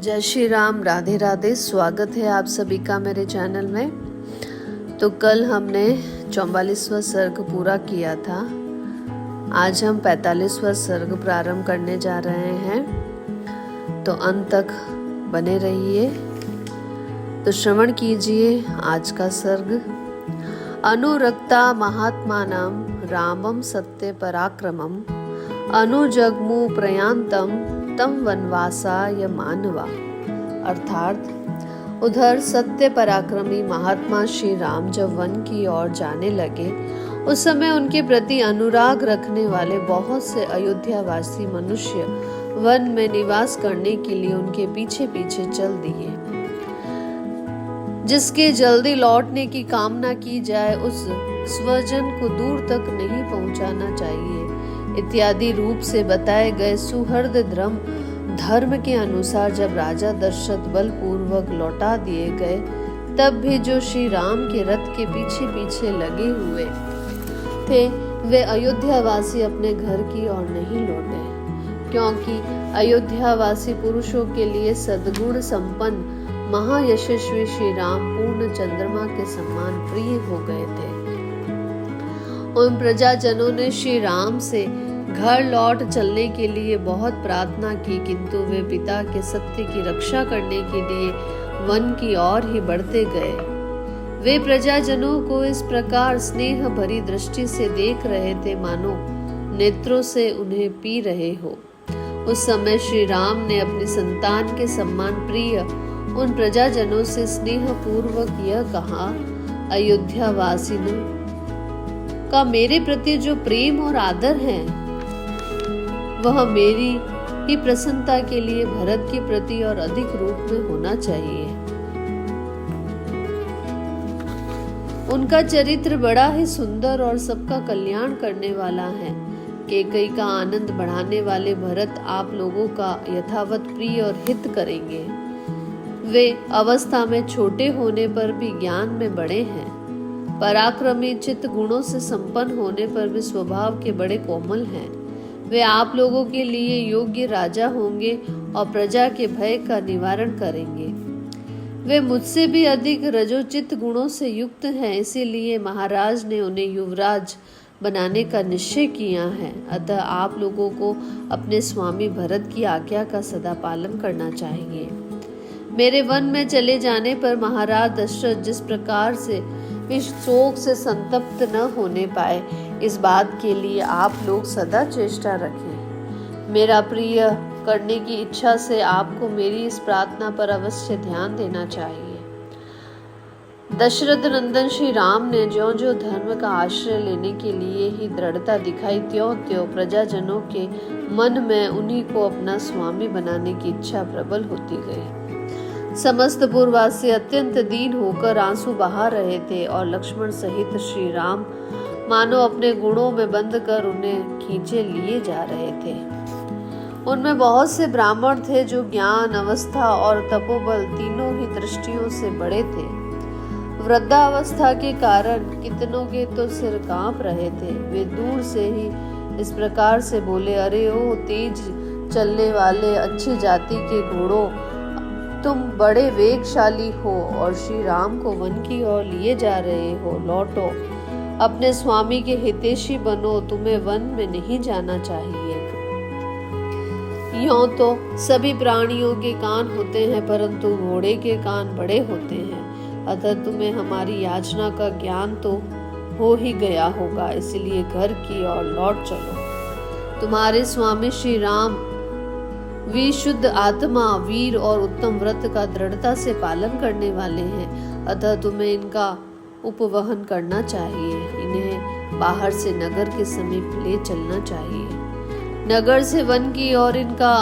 जय श्री राम, राधे राधे। स्वागत है आप सभी का मेरे चैनल में। तो कल हमने 44वां सर्ग पूरा किया था। आज हम 45वां सर्ग प्रारंभ करने जा रहे हैं, तो अंत तक बने रहिए। तो श्रवण कीजिए आज का सर्ग। अनुरक्ता महात्मानं रामं सत्य पराक्रमं अनुजग्मु प्रयांतम तम वनवासाय मानवा। अर्थात उधर सत्य पराक्रमी महात्मा श्री राम जब वन की ओर जाने लगे, उस समय उनके प्रति अनुराग रखने वाले बहुत से अयोध्यावासी मनुष्य वन में निवास करने के लिए उनके पीछे पीछे चल दिए। जिसके जल्दी लौटने की कामना की जाए, उस स्वजन को दूर तक नहीं पहुंचाना चाहिए इत्यादि रूप से बताए गए सुहृद धर्म के अनुसार जब राजा दशरथ बलपूर्वक लौटा दिए गए, तब भी जो श्री राम के रथ के पीछे पीछे लगे हुए थे, वे अयोध्यावासी अपने घर की ओर नहीं लौटे, क्योंकि अयोध्यावासी पुरुषों के लिए सद्गुण संपन्न महायशस्वी श्री राम पूर्ण चंद्रमा के समान प्रिय हो गए थे। उन प्रजाजनों ने श्री राम से घर लौट चलने के लिए बहुत प्रार्थना की, किंतु वे पिता के सत्य की रक्षा करने के लिए वन की ओर ही बढ़ते गए। वे प्रजाजनों को इस प्रकार स्नेह भरी दृष्टि से देख रहे थे, मानो नेत्रों से उन्हें पी रहे हो। उस समय श्री राम ने अपनी संतान के सम्मान प्रिय उन प्रजाजनों से स्नेह पूर्वक यह कहा, अयोध्यावासियों का मेरे प्रति जो प्रेम और आदर है, वह मेरी ही प्रसन्नता के लिए भरत के प्रति और अधिक रूप में होना चाहिए। उनका चरित्र बड़ा ही सुंदर और सबका कल्याण करने वाला है। कैकेयी का आनंद बढ़ाने वाले भरत आप लोगों का यथावत प्रिय और हित करेंगे। वे अवस्था में छोटे होने पर भी ज्ञान में बड़े हैं, पराक्रमी चित्त गुणों से संपन्न होने पर भी स्वभाव के बड़े कोमल हैं। वे आप लोगों के लिए योग्य राजा होंगे और प्रजा के भय का निवारण करेंगे। वे मुझसे भी अधिक रजोचित गुणों से युक्त हैं, इसीलिए महाराज ने उन्हें युवराज बनाने का निश्चय किया है। अतः आप लोगों को अपने स्वामी भरत की आज्ञा का सदा पालन करना चाहिए। मेरे वन में चले जाने पर महाराज दशरथ जिस प्रकार से शोक से संतप्त न होने पाए, इस बात के लिए आप लोग सदा चेष्टा रखें। मेरा प्रिय करने की इच्छा से आपको मेरी इस प्रार्थना पर अवश्य ध्यान देना चाहिए। दशरथ नंदन श्री राम ने ज्यों ज्यों धर्म का आश्रय लेने के लिए ही दृढ़ता दिखाई, त्यों त्यों प्रजाजनों के मन में उन्हीं को अपना स्वामी बनाने की इच्छा प्रबल होती गई। समस्त पुरवासी अत्यंत दीन होकर आंसू बहा रहे थे और लक्ष्मण सहित श्री राम मानो अपने गुणों में बंद कर उन्हें खींचे लिए जा रहे थे। उनमें बहुत से ब्राह्मण थे जो ज्ञान, अवस्था और तपोबल तीनों ही दृष्टियों से बड़े थे। वृद्धावस्था के कारण कितनों के तो सिर कांप रहे थे। वे दूर से ही इस प्रकार से बोले, अरे ओ तेज चलने वाले अच्छी जाति के घोड़ों, तुम बड़े वेगशाली हो और श्री राम को वन की ओर लिए जा रहे हो। लौटो, अपने स्वामी के हितैषी बनो, तुम्हें वन में नहीं जाना चाहिए। यूं तो सभी प्राणियों के कान होते हैं, परंतु घोड़े के कान बड़े होते हैं। अतः तुम्हें हमारी याचना का ज्ञान तो हो ही गया होगा, इसलिए घर की ओर लौट चलो। तुम्हारे स्वामी श्री राम विशुद्ध आत्मा, वीर और उत्तम व्रत का दृढ़ता से पालन करने वाले हैं, अतः तुम्हें इनका उपवहन करना चाहिए। इन्हें बाहर से नगर के समीप ले चलना चाहिए। नगर से वन की ओर इनका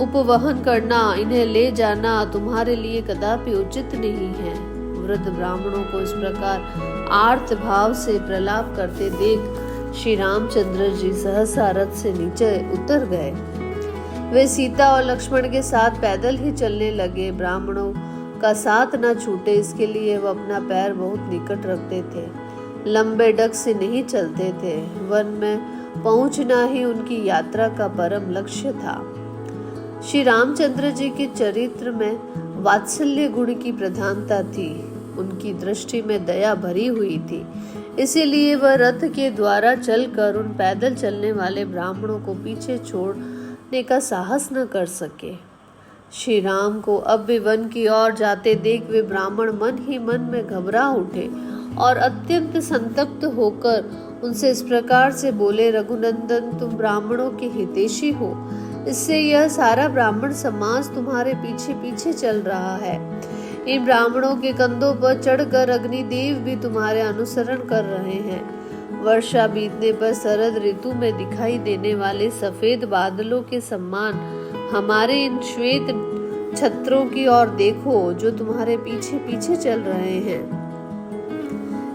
उपवहन करना, इन्हें ले जाना तुम्हारे लिए कदापि उचित नहीं है। वृद्ध ब्राह्मणों को इस प्रकार आर्त भाव से प्रलाप करते देख श्री रामचंद्र जी सहसा रथ से नीचे उतर गए। वे सीता और लक्ष्मण के साथ पैदल ही चलने लगे। ब्राह्मणों का साथ न छूटे, इसके लिए वह अपना पैर बहुत निकट रखते थे, लंबे डग से नहीं चलते थे। वन में पहुंचना ही उनकी यात्रा का परम लक्ष्य था। श्री रामचंद्र जी के चरित्र में वात्सल्य गुण की प्रधानता थी। उनकी दृष्टि में दया भरी हुई थी, इसीलिए वह रथ के द्वारा चलकर उन पैदल चलने वाले ब्राह्मणों को पीछे छोड़ने का साहस न कर सके। श्री राम को अब भी वन की ओर जाते देख वे ब्राह्मण मन ही मन में घबरा उठे और अत्यंत संतप्त होकर उनसे इस प्रकार से बोले, रघुनंदन, तुम ब्राह्मणों के हितैषी हो, इससे यह सारा ब्राह्मण समाज तुम्हारे पीछे पीछे चल रहा है। इन ब्राह्मणों के कंधों पर चढ़कर अग्निदेव भी तुम्हारे अनुसरण कर रहे हैं। वर्षा बीतने पर शरद ऋतु में दिखाई देने वाले सफेद बादलों के समान हमारे इन श्वेत छत्रों की ओर देखो, जो तुम्हारे पीछे पीछे चल रहे हैं।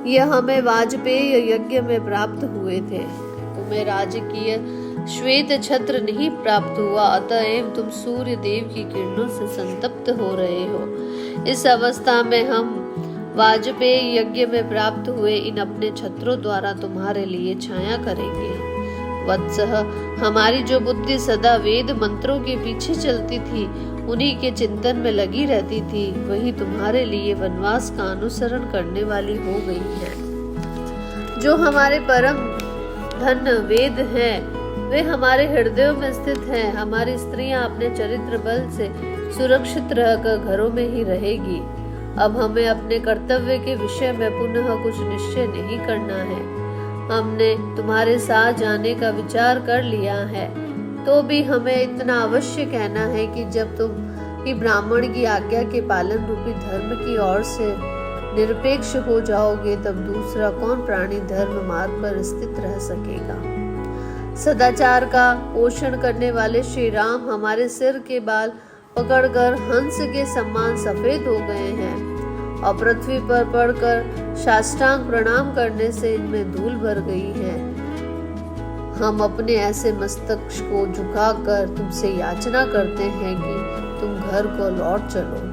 यह हमें वाजपेय यज्ञ में प्राप्त हुए थे। तुम्हें राजकीय श्वेत छत्र नहीं प्राप्त हुआ, अतएव तुम सूर्य देव की किरणों से संतप्त हो रहे हो। इस अवस्था में हम वाजपेय यज्ञ में प्राप्त हुए इन अपने छत्रों द्वारा तुम्हारे लिए छाया करेंगे। वत्सः, हमारी जो बुद्धि सदा वेद मंत्रों के पीछे चलती थी, उन्हीं के चिंतन में लगी रहती थी, वही तुम्हारे लिए वनवास का अनुसरण करने वाली हो गई है। जो हमारे परम धन वेद हैं, वे हमारे हृदयों में स्थित हैं। हमारी स्त्रियां अपने चरित्र बल से सुरक्षित रहकर घरों में ही रहेगी। अब हमें अपने कर्तव्य के विषय में पुनः कुछ निश्चय नहीं करना है। हमने तुम्हारे साथ जाने का विचार कर लिया है, तो भी हमें इतना अवश्य कहना है कि जब तुम कि ब्राह्मण की आज्ञा के पालन रूपी धर्म की ओर से निरपेक्ष हो जाओगे, तब दूसरा कौन प्राणी धर्म मार्ग पर स्थित रह सकेगा। सदाचार का पोषण करने वाले श्री राम हमारे सिर के बाल पकड़कर हंस के समान सफेद हो गए हैं और पृथ्वी पर पड़कर साष्टांग प्रणाम करने से इनमें धूल भर गई है। हम अपने ऐसे मस्तक को झुकाकर तुमसे याचना करते हैं कि तुम घर को लौट चलो।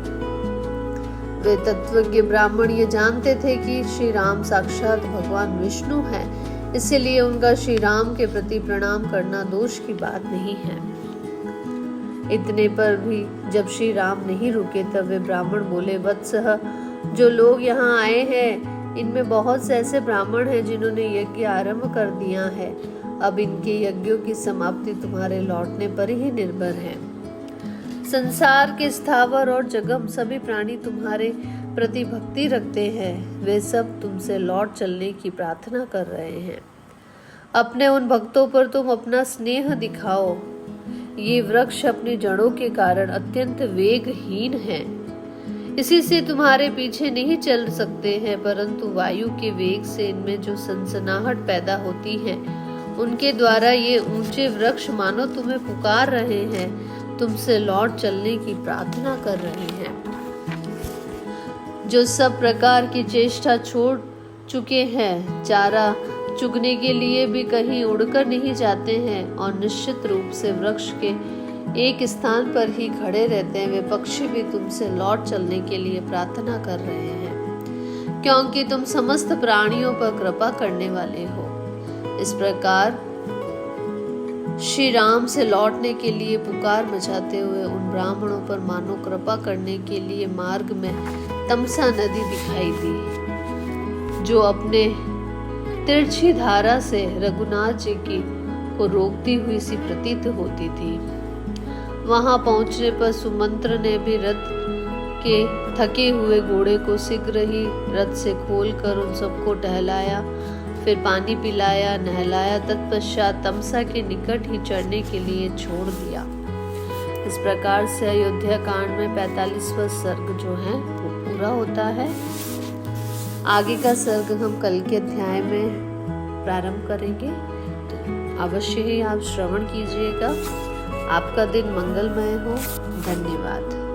वे तत्वज्ञ ब्राह्मण ये जानते थे कि श्री राम साक्षात भगवान विष्णु हैं, इसलिए उनका श्री राम के प्रति प्रणाम करना दोष की बात नहीं है। इतने पर भी जब श्री राम नहीं रुके, तब वे ब्राह्मण बोले, वत्सः, जो लोग यहाँ आए हैं, इनमें बहुत से ऐसे ब्राह्मण हैं जिन्होंने यज्ञ आरंभ कर दिया है। अब इनके यज्ञों की समाप्ति तुम्हारे लौटने पर ही निर्भर है। संसार के स्थावर और जगम सभी प्राणी तुम्हारे प्रति भक्ति रखते हैं। वे सब तुमसे लौट चलने की प्रार्थना कर रहे हैं। अपने उन भक्तों पर तुम अपना स्नेह दिखाओ। ये वृक्ष अपनी जड़ों के कारण अत्यंत वेगहीन हैं, इसी से तुम्हारे पीछे नहीं चल सकते हैं, परंतु वायु के वेग से इनमें जो सनसनाहट पैदा होती है, उनके द्वारा ये ऊंचे वृक्ष मानो तुम्हें पुकार रहे हैं, तुमसे लौट चलने की प्रार्थना कर रहे हैं। जो सब प्रकार की चेष्टा छोड़ चुके हैं, चारा चुगने के लिए भी कहीं उड़कर नहीं जाते हैं और निश्चित रूप से वृक्ष के एक स्थान पर ही खड़े रहते हैं, वे पक्षी भी तुमसे लौट चलने के लिए प्रार्थना कर रहे हैं, क्योंकि तुम समस्त प्राणियों पर कृपा करने वाले हो। इस प्रकार श्री राम से लौटने के लिए पुकार मचाते हुए उन ब्राह्मणों पर मानो कृपा करने के लिए मार्ग में तमसा नदी दिखाई दी, जो अपने तिरछी धारा से रघुनाथ जी की को रोकती हुई सी प्रतीत होती थी। वहां पहुंचने पर सुमंत्र ने भी रथ के थके हुए घोड़े को शीघ्र ही रथ से खोलकर उन सबको टहलाया, फिर पानी पिलाया, नहलाया, तत्पश्चात तमसा के निकट ही चढ़ने के लिए छोड़ दिया। इस प्रकार से अयोध्या कांड में 45वां सर्ग जो है वो पूरा होता है। आगे का सर्ग हम कल के अध्याय में प्रारंभ करेंगे, तो अवश्य ही आप श्रवण कीजिएगा। आपका दिन मंगलमय हो। धन्यवाद।